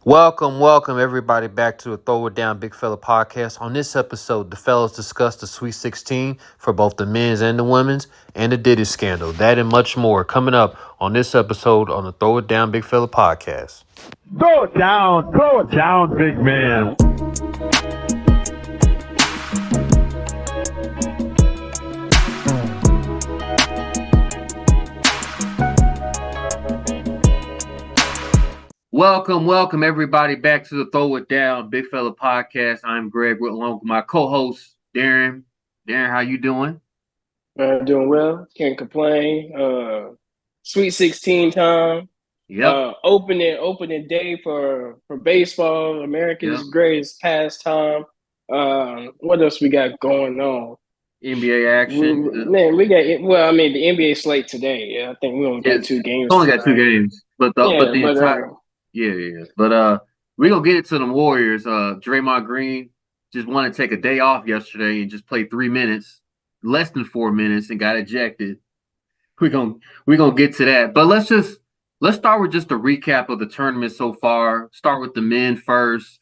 Welcome everybody back to the Throw It Down Big Fella podcast. On this episode, the fellas discuss the Sweet 16 for both the men's and the women's and the Diddy Scandal. That and much more coming up on this episode on the Throw It Down Big Fella podcast. Throw it down, big man. Welcome everybody back to the Throw It Down Big Fella podcast. I'm Greg along with my co-host Darian. Darian, how you doing? Doing well. Can't complain. Sweet 16 time. Yep. Opening day for baseball. America's greatest pastime. What else we got going on? NBA action. Man, we got the NBA slate today. Yeah, I think we only got 2 games. Only got 2 games, but we gonna get it to the Warriors. Draymond Green just wanted to take a day off yesterday and just play 3 minutes, less than 4 minutes, and got ejected. We're gonna get to that, but let's start with just a recap of the tournament so far. Start with the men first.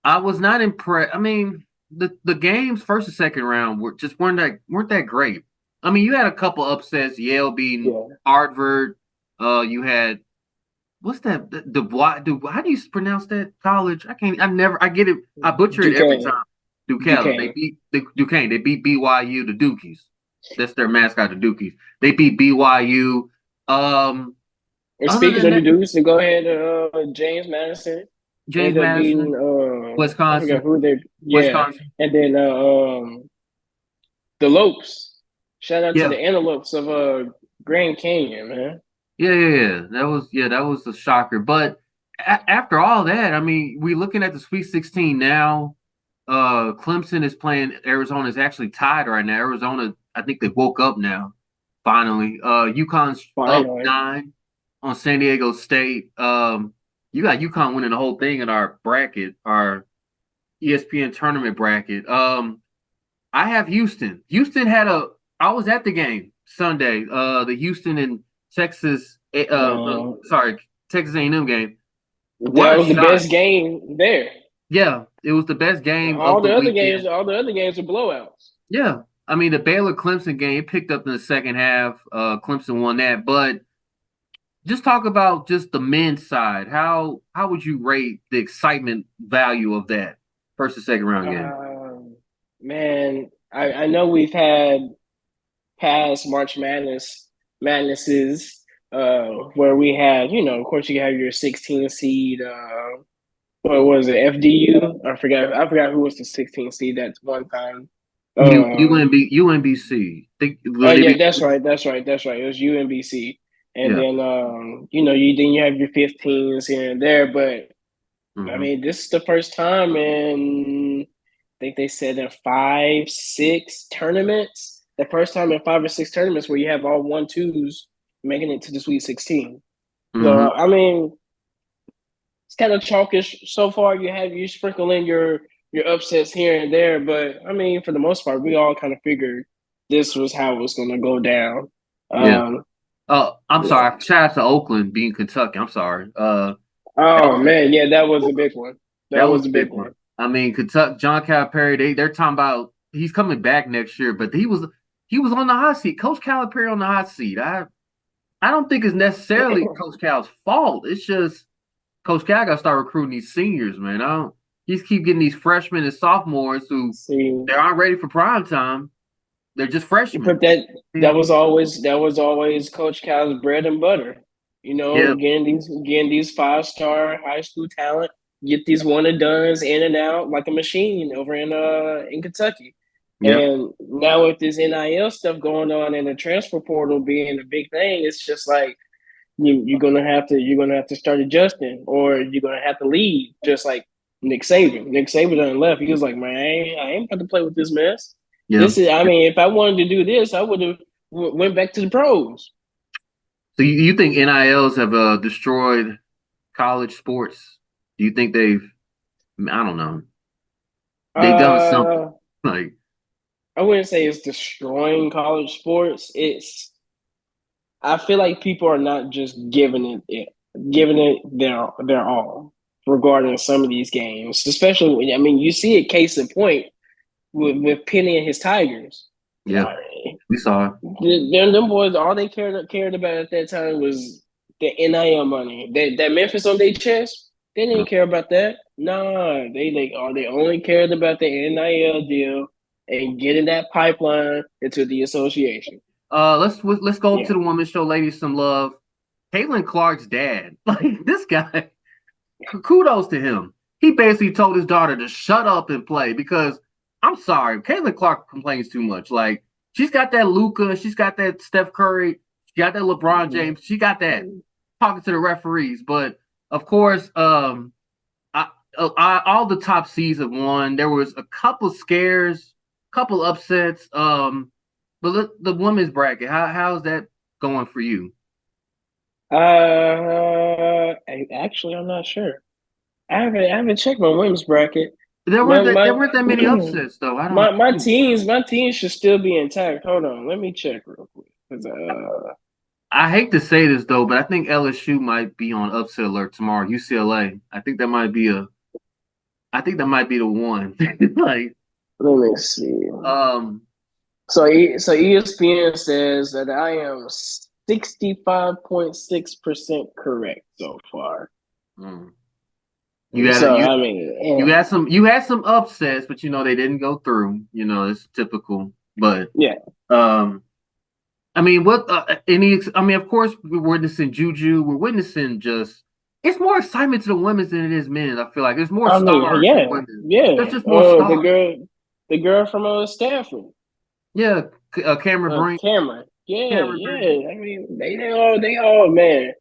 I was not impressed. I mean, the games first and second round weren't that great. I mean, you had a couple upsets. Yale beating Harvard. You had what's that? How do you pronounce that college? I get it. I butcher it every time. Duquesne. They beat Duquesne. They beat BYU, the Dukies. That's their mascot, the Dukies. They beat BYU. And speaking of the Dukes, to go ahead, James Madison. Wisconsin. I forgot who they. Wisconsin. And then the Lopes. Shout out to the Antelopes of Grand Canyon, man. Yeah. That was a shocker. But after all that, I mean, we're looking at the Sweet 16 now. Clemson is playing. Arizona is actually tied right now. Arizona, I think they woke up now. Finally, UConn's up 9 on San Diego State. You got UConn winning the whole thing in our bracket, our ESPN tournament bracket. I have Houston. I was at the game Sunday. The Houston and Texas, Texas A&M game. That was the best game there. Yeah, it was the best game. All the other games were blowouts. Yeah, I mean the Baylor-Clemson game picked up in the second half. Clemson won that, but just talk about just the men's side. How would you rate the excitement value of that first and second round game? Man, I know we've had past March Madnesses where we had, of course you have your 16 seed. What was it? FDU? I forgot who was the 16 seed at one time. UNBC. That's right. It was UNBC. And then then you have your 15s here and there, but I mean, this is the first time in I think they said in 5-6 tournaments. The first time in 5 or 6 tournaments where you have all 1-2s making it to the Sweet 16. So I mean, it's kind of chalkish so far. You sprinkle in your upsets here and there, but I mean, for the most part, we all kind of figured this was how it was going to go down. I'm sorry. Shout out to Oakland being Kentucky. I'm sorry. Man, that was a big one. That was a big one. I mean, Kentucky, John Calipari, they're talking about he's coming back next year, but he was on the hot seat. Coach Calipari on the hot seat. I don't think it's necessarily Coach Cal's fault. It's just Coach Cal got to start recruiting these seniors, man. He's keep getting these freshmen and sophomores who they aren't ready for prime time. They're just freshmen. But that was always Coach Cal's bread and butter. Getting these 5-star high school talent, get these one and dones in and out like a machine over in Kentucky. Yep. And now with this NIL stuff going on and the transfer portal being a big thing, it's just like you're gonna have to start adjusting, or you're gonna have to leave, just like Nick Saban. Nick Saban done left. He was like, man, I ain't about to play with this mess. Yeah. If I wanted to do this, I would have went back to the pros. So you think NILs have destroyed college sports? Do you think they've? I don't know. They've done something like. I wouldn't say it's destroying college sports. I feel like people are not just giving it their all. regarding some of these games, especially when, I mean, you see a case in point with Penny and his Tigers. Yeah, we saw it. Them boys, all they cared about at that time was the NIL money. That Memphis on their chest, they didn't care about that. Nah, they only cared about the NIL deal and getting that pipeline into the association. Let's go up to the women's show, ladies, some love. Caitlin Clark's dad, like this guy, kudos to him. He basically told his daughter to shut up and play because I'm sorry, Caitlin Clark complains too much. Like she's got that Luka, she's got that Steph Curry, she got that LeBron James, she got that talking to the referees. But of course, all the top seeds have won. There was a couple scares, couple upsets. But the women's bracket, how's that going for you? Actually, I'm not sure. I haven't checked my women's bracket. There weren't that many upsets though. I don't. My teams should still be intact. Hold on, let me check real quick. I hate to say this though, but I think LSU might be on upset alert tomorrow. UCLA. I think that might be the one. Like, let me see. So ESPN says that I am 65.6% correct so far. You had you had some upsets, but they didn't go through. It's typical. But yeah. I mean, of course, we're witnessing Juju. We're witnessing it's more excitement to the women's than it is men. I feel like there's more stars. Yeah. There's just more stars. The girl from Stanford. Yeah, Cameron Brink. Cameron. Yeah. I mean, they all man.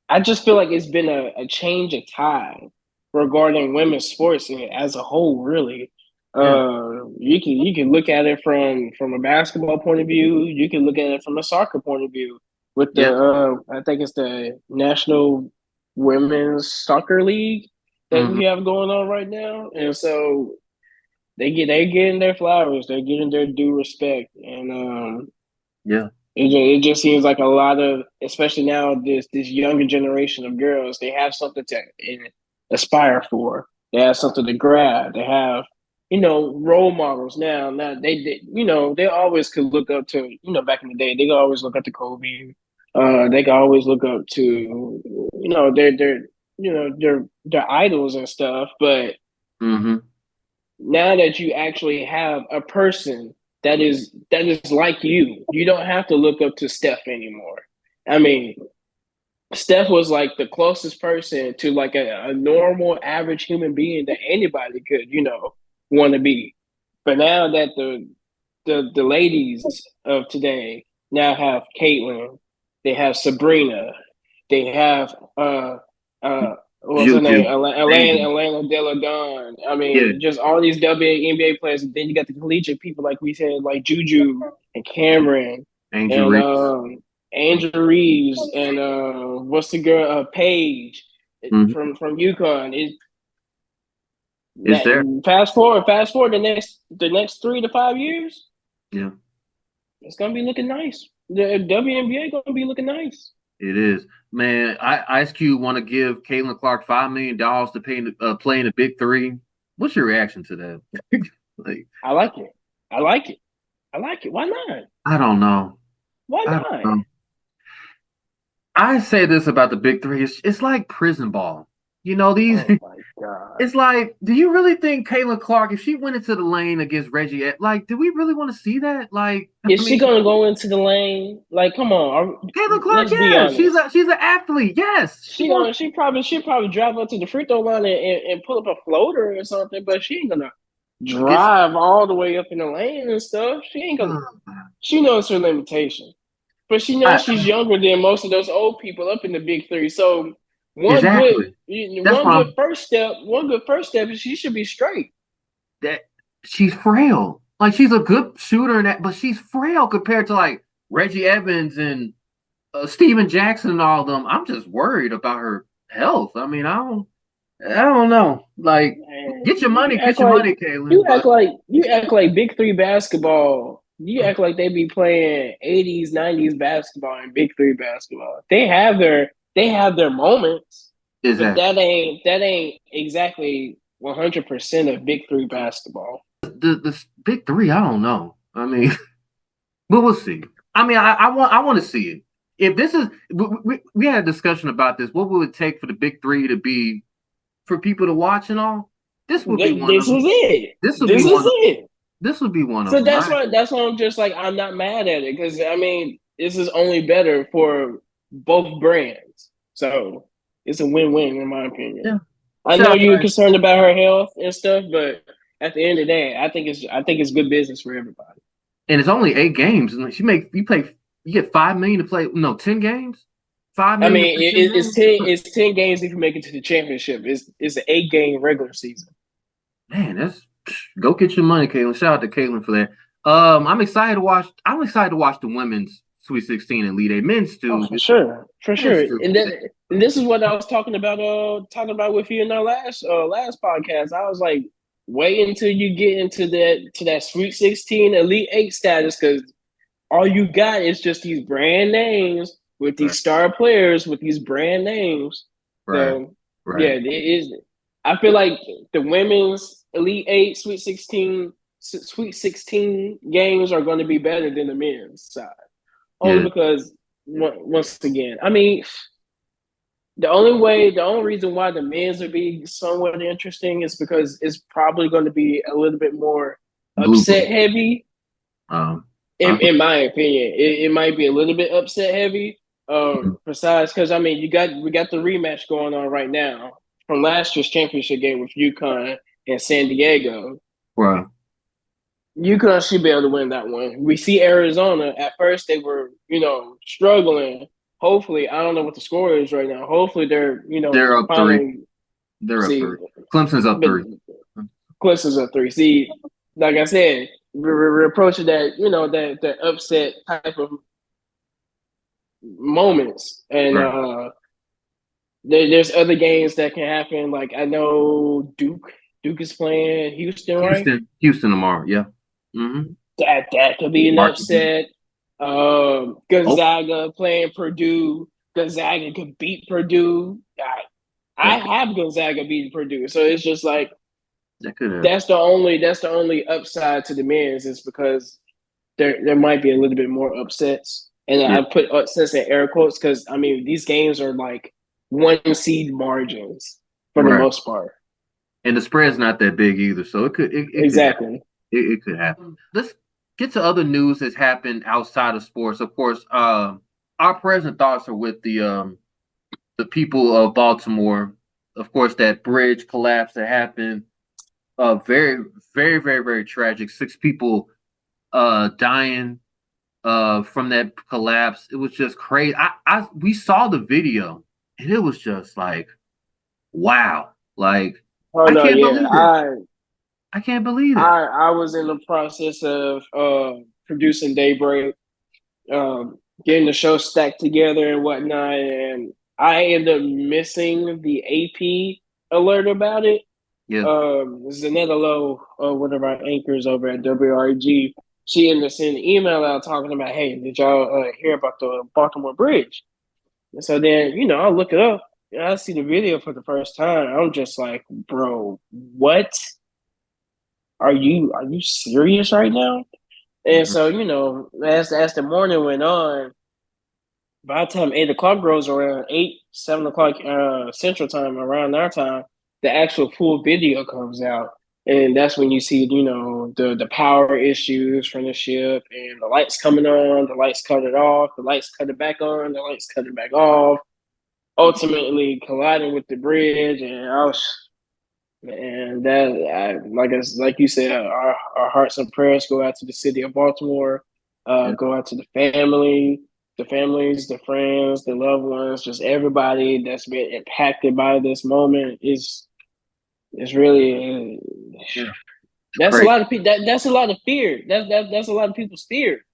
I just feel like it's been a change of tide regarding women's sports as a whole. Really, you can look at it from a basketball point of view. You can look at it from a soccer point of view. With the I think it's the National Women's Soccer League that we have going on right now, and so they're getting their flowers. They're getting their due respect, and it just seems like a lot of, especially now, this younger generation of girls, they have something to aspire for. They have something to grab. They have, role models now. Now they always could look up to, back in the day, they could always look up to Kobe. They could always look up to, their idols and stuff. But now that you actually have a person that is like you don't have to look up to Steph anymore. I mean, Steph was like the closest person to like a normal average human being that anybody could, want to be. But now that the ladies of today now have Caitlin, they have Sabrina, they have what's her name? Elena Delle Donne. I mean, just all these WNBA players. And then you got the collegiate people, like we said, like Juju and Cameron Angel Reeves and what's the girl? Paige from UConn. Is there? Fast forward the next 3 to 5 years. Yeah, it's gonna be looking nice. The WNBA gonna be looking nice. It is, man. Ice Cube want to give Caitlin Clark $5 million to play in the Big Three. What's your reaction to that? I like it. Why not? I don't know. Why not? I say this about the Big Three. It's like prison ball. These. Oh my God. It's like, do you really think Caitlin Clark, if she went into the lane against Reggie, like, do we really want to see that? Like, is she gonna go into the lane? Like, come on, Caitlin Clark. Yeah, she's an athlete. Yes, she probably drive up to the free throw line and pull up a floater or something, but she ain't gonna drive all the way up in the lane and stuff. She ain't gonna. She knows her limitations, but she knows she's younger than most of those old people up in the Big Three. So. One good first step is she should be straight. That she's frail. Like, she's a good shooter, but she's frail compared to like Reggie Evans and Steven Jackson and all of them. I'm just worried about her health. I mean, I don't know. Like, get your money, Caitlin. You act like Big Three basketball. You act like they be playing 80s, 90s basketball and Big Three basketball. They have their moments. but Exactly. that ain't exactly 100% of Big Three basketball. The big three, I don't know. I mean, but we'll see. I mean, I want to see it. If this is, we had a discussion about this. What would it take for the big three to be for people to watch and all? This would be one This of them. is it. This would be This one is of. it. This would be one of So them. that's why I'm just like I'm not mad at it because I mean this is only better for both brands. So it's a win-win in my opinion. Yeah. I Shout know out you're to concerned about her health and stuff, but at the end of the day, I think it's good business for everybody. and it's only 8 games. And you get 5 million to play. No, 10 games. five I million to mean, play 10 games. it's 10 games if you make it to the championship. It's an 8 game regular season. Man, that's go get your money, Caitlin. Shout out to Caitlin for that. I'm excited to watch. I'm excited to watch the women's Sweet 16 and Elite Eight. Men's Oh, too. for sure. Men's too. And this is what I was talking about with you in our last podcast. I was like, wait until you get into that Sweet 16 Elite Eight status because all you got is just these brand names with Right, these star players with these brand names. right, So right. yeah, it is. I feel like the women's Elite Eight Sweet 16 games are going to be better than the men's side. Only Yeah, because once again, I mean, the only reason why the men's would be somewhat interesting is because it's probably going to be a little bit more blue upset blood. heavy. Um, I, In my opinion, it might be a little bit upset heavy. Besides, because I mean, we got the rematch going on right now from last year's championship game with UConn and San Diego. right. UConn should be able to win that one. We see Arizona. At first, they were, struggling. Hopefully, I don't know what the score is right now. Hopefully, they're, They're up three. finally They're up see. three. Clemson's up But three. Clemson's a three. See, like I said, we're approaching that, that upset type of moments, and Right. there's other games that can happen. Like I know Duke is playing Houston, right? Houston tomorrow. Yeah. Mm-hmm. That could be an Varsity. upset. Oh, Gonzaga playing Purdue. Gonzaga could beat Purdue. I that could, have Gonzaga beating Purdue, so it's just like that could happen. that's the only upside to the men's is because there might be a little bit more upsets, and Yeah. I put upsets in air quotes because I mean these games are like 1 seed margins for the Right. most part. And the spread's not that big either, so it could happen. Exactly. It could happen. Let's get to other news that's happened outside of sports. Of course, our present thoughts are with the people of Baltimore. Of course, that bridge collapse that happened. Very, very, very, very tragic. 6 people dying from that collapse. It was just crazy. We saw the video and it was just like, wow. Like, Oh I no, can't yeah. believe it. I can't believe it. I was in the process of producing Daybreak, getting the show stacked together and whatnot, and I ended up missing the AP alert about it. Yeah. Zanetta Lowe, one of our anchors over at WRG, she ended up sending an email out talking about, hey, did y'all hear about the Baltimore Bridge? And so then, I look it up and I see the video for the first time. I'm just like, bro, what? Are you serious right now? And Mhm. so, as the morning went on, by the time 8 o'clock rolls around, 7 o'clock Central Time, around our time, the actual full video comes out, and that's when you see, the power issues from the ship, and the lights coming on, the lights cut it off, the lights cut it back on, the lights cut it back off, ultimately colliding with the bridge, and I was. And like you said, our hearts and prayers go out to the city of Baltimore, Yeah. go out to the families, the friends, the loved ones, just everybody that's been impacted by this moment is really Yeah. that's a Great. lot of people. That's a lot of fear. That's a lot of people's fears.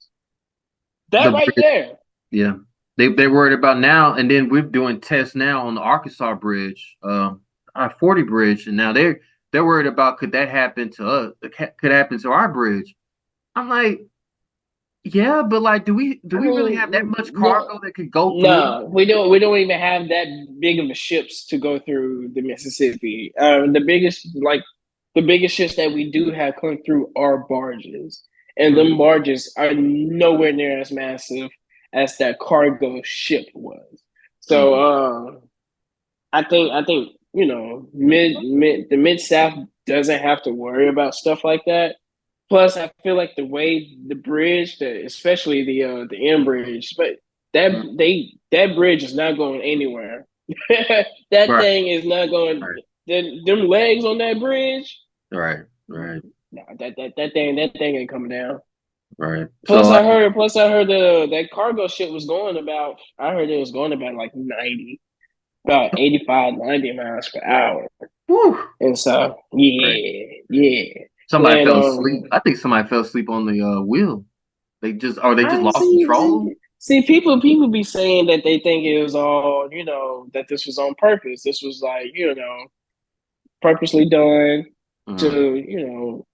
That The right bridge. there. Yeah. They're worried about now, and then we're doing tests now on the Arkansas Bridge, I-40 bridge, and now they're worried about could that happen to us? Could happen to our bridge? I'm like, Yeah, but like, do we I really have that mean, much no, cargo that could go through it? no, we don't even have that big of a ships to go through the Mississippi. The biggest ships that we do have come through are barges, and them Mm, barges are nowhere near as massive as that cargo ship was. So mm, I think the mid South doesn't have to worry about stuff like that. Plus, I feel like the way the bridge, especially the end bridge, but mm. that bridge is not going anywhere. That Right, thing is not going. right, Them legs on that bridge, right, right, no, that thing ain't coming down. right. So Plus, like, I heard that cargo ship was going about. I heard it was going about like 90, about 85, 90 miles per hour. whew, And so, right. yeah. Somebody And fell asleep. I think somebody fell asleep on the wheel. They just I lost see, control. people be saying that they think it was all, that this was on purpose. This was like, purposely done Mm, to,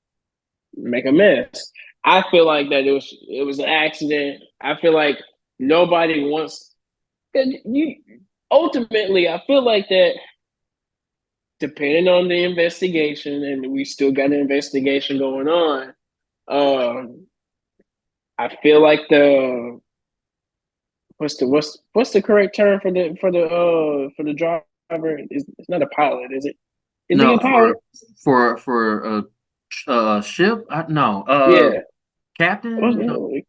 make a mess. I feel like that it was an accident. I feel like nobody wants you ultimately I feel like that depending on the investigation, and we still got an investigation going on. Um, I feel like what's the correct term for the driver? It's not a pilot, is it? Is he no, a pilot? for ship. No, Yeah. captain. No,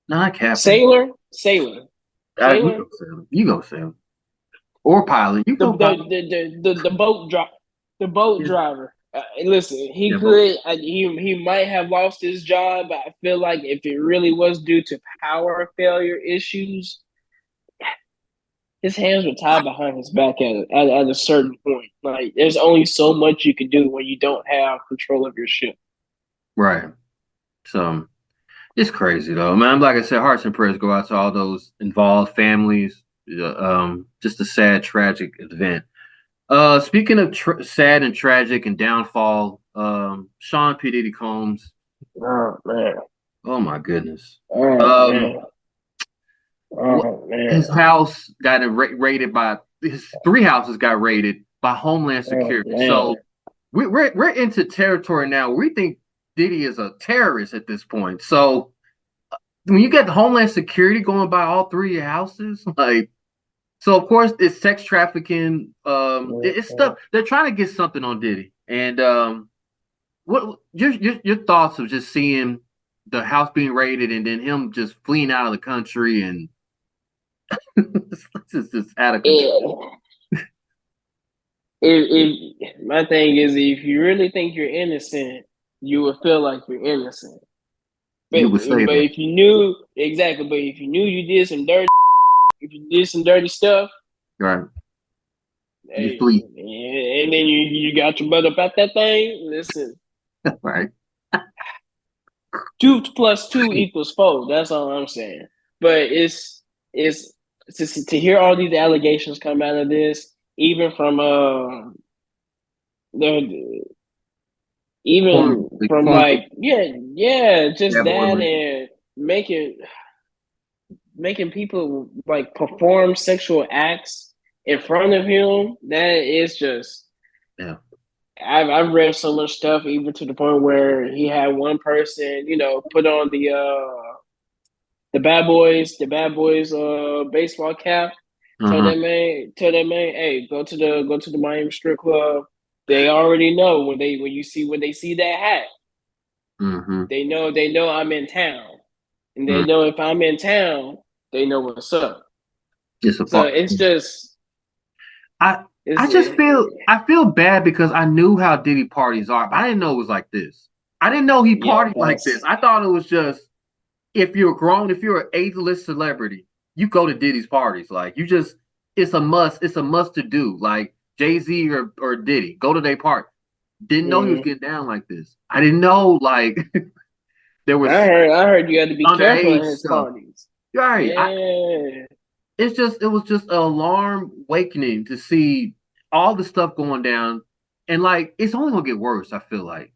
not captain. Sailor, You sailor. go Sam. You go Sam. Or pilot. You The go the pilot. the the, the boat drop the boat Yeah, driver. Listen, he yeah, both. could he might have lost his job, but I feel like if it really was due to power failure issues, his hands were tied behind his back at a certain point. Like there's only so much you can do when you don't have control of your ship. Right. So it's crazy though, man. Like I said, hearts and prayers go out to all those involved families. Just a sad, tragic event. Speaking of sad and tragic and downfall, Sean P. Diddy Combs. Oh man. Oh my goodness. Oh Um, man. what Oh his man. house got raided by his three houses got raided by Homeland Oh Security. man. So we're into territory now. We think Diddy is a terrorist at this point. So when you get the Homeland Security going by all three of your houses, like, so of course it's sex trafficking. It's stuff they're trying to get something on Diddy. And what your thoughts of just seeing the house being raided and then him just fleeing out of the country and it's just out of control. It, my thing is, if you really think you're innocent, you would feel like you're innocent. But You would say but that, if you knew exactly, but if you knew you did some dirty, if you did some dirty stuff, right? You hey, flee, and then you got your butt up at that thing. Listen, right? 2 plus 2 equals 4. That's all I'm saying. But it's to hear all these allegations come out of this, even from the even from Former like yeah, just bad boy that Rick. and making people like perform sexual acts in front of him. That is just Yeah. I've read so much stuff, even to the point where he had one person, put on the bad boys baseball cap. Uh-huh. Tell that man, hey, go to the Miami strip club. They already know when they see that hat, Mm-hmm. they know I'm in town. And they Mm. know if I'm in town, they know what's up. It's a So part. it's just I it's I just I feel bad because I knew how Diddy parties are, but I didn't know it was like this. I didn't know he yeah, partied like this. I thought it was just if you're grown, if you're an A-list celebrity, you go to Diddy's parties. Like you just it's a must. It's a must to do. Like Jay-Z or Diddy, go to their party. Didn't know he was mm. getting down like this. I didn't know like there I was heard I heard you had to be careful at underage his stuff. parties. Right. Yeah. It was just an alarm awakening to see all the stuff going down. And like it's only gonna get worse, I feel like.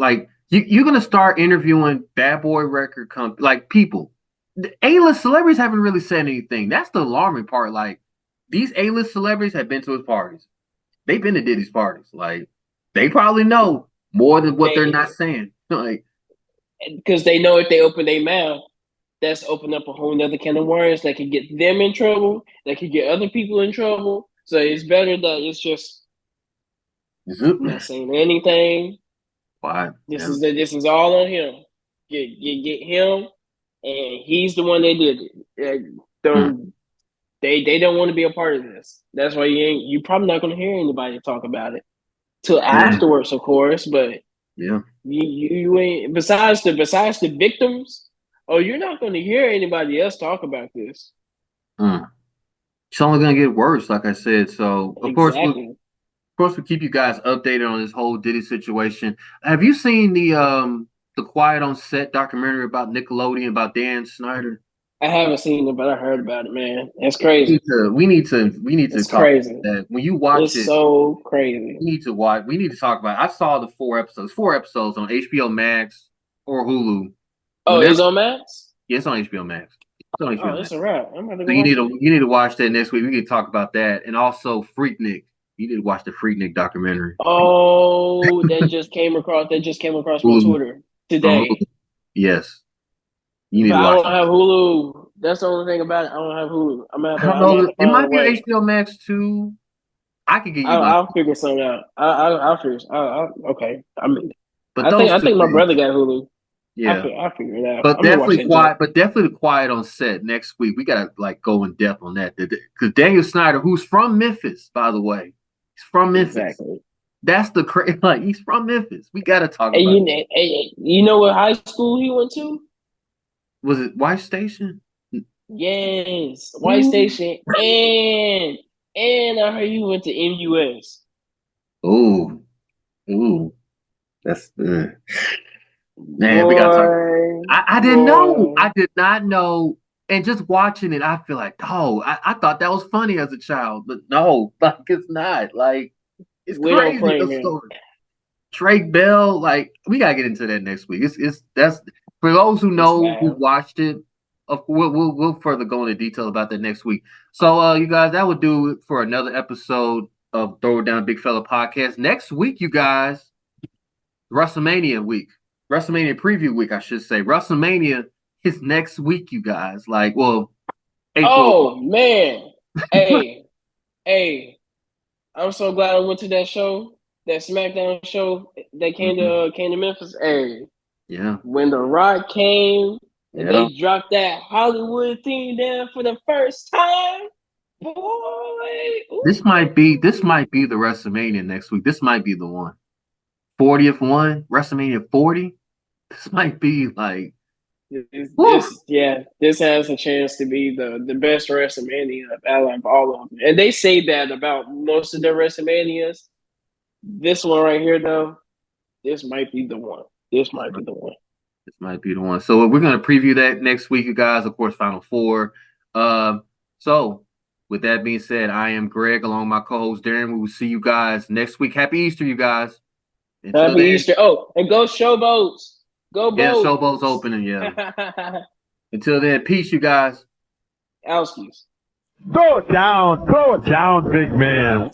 Like you're gonna start interviewing bad boy record like people. The A-list celebrities haven't really said anything. That's the alarming part. Like these A-list celebrities have been to his parties. They've been to Diddy's parties. Like they probably know more than what they're not saying. Like because they know if they open their mouth, that's open up a whole nother can of worms that could get them in trouble, that could get other people in trouble. So it's better that it's just not saying anything. why? This is all on him. Get him, and he's the one that did it. They don't want to be a part of this. That's why you probably not going to hear anybody talk about it till afterwards, of course. But you ain't besides the victims. Oh, you're not going to hear anybody else talk about this. It's only going to get worse, like I said. So of course we keep you guys updated on this whole Diddy situation. Have you seen the Quiet on Set documentary about Nickelodeon about Dan Snyder? I haven't seen it, but I heard about it, man. It's crazy. We need to it's talk crazy. about that. When you watch it's so crazy. We need to talk about it. I saw the 4 episodes on HBO Max or Hulu. It's on Max? Yeah, it's on HBO Max. It's on HBO Max. It's a wrap. I'm about to go you need to watch that next week. We can talk about that. And also Freaknik. You need to watch the Freaknik documentary. Oh, that just came across my Twitter today. Yes. You need but to watch I don't have Hulu. That's the only thing about it. I don't have Hulu. I don't know. It might be on HBO Max too. I could get you. I'll figure something out. I'll figure. Okay. I mean, but I think my brother got Hulu. Yeah, I'll figure it out. But definitely quiet. But definitely the Quiet on Set next week. We gotta go in depth on that because Daniel Snyder, who's from Memphis, by the way, he's from Memphis. Exactly. That's the crazy. Like he's from Memphis. We gotta talk about. You know what high school he went to? Was it White Station? Yes, White Station, and I heard you went to MUS. Ooh, that's man. We gotta talk. I didn't know. I did not know. And just watching it, I feel like, I thought that was funny as a child, but no, like it's not. Like it's crazy. The story. Drake Bell, like we gotta get into that next week. That's for those who know who watched it. We'll further go into detail about that next week. So, you guys, that would do it for another episode of Throw It Down Big Fella Podcast. Next week, you guys, WrestleMania week, WrestleMania preview week, I should say. WrestleMania is next week, you guys. Like, well, April. Oh man, hey, I'm so glad I went to that show, that SmackDown show that came to Memphis. Hey, yeah, when The Rock came. And they dropped that Hollywood theme down for the first time. Boy. Ooh. This might be the WrestleMania next week. This might be the one. 40th one, WrestleMania 40. This might be like this has a chance to be the best WrestleMania out of all of them. And they say that about most of their WrestleManias. This one right here, though, this might be the one. This might be the one. This might be the one. So we're going to preview that next week, you guys. Of course, Final Four. So with that being said, I am Greg along with my co-host Darian. We will see you guys next week. Happy Easter, you guys. Happy Easter. Oh, and go Showboats. Go Boats. Yeah, Showboats opening, yeah. Until then, peace, you guys. Alskies. Throw it down, big man.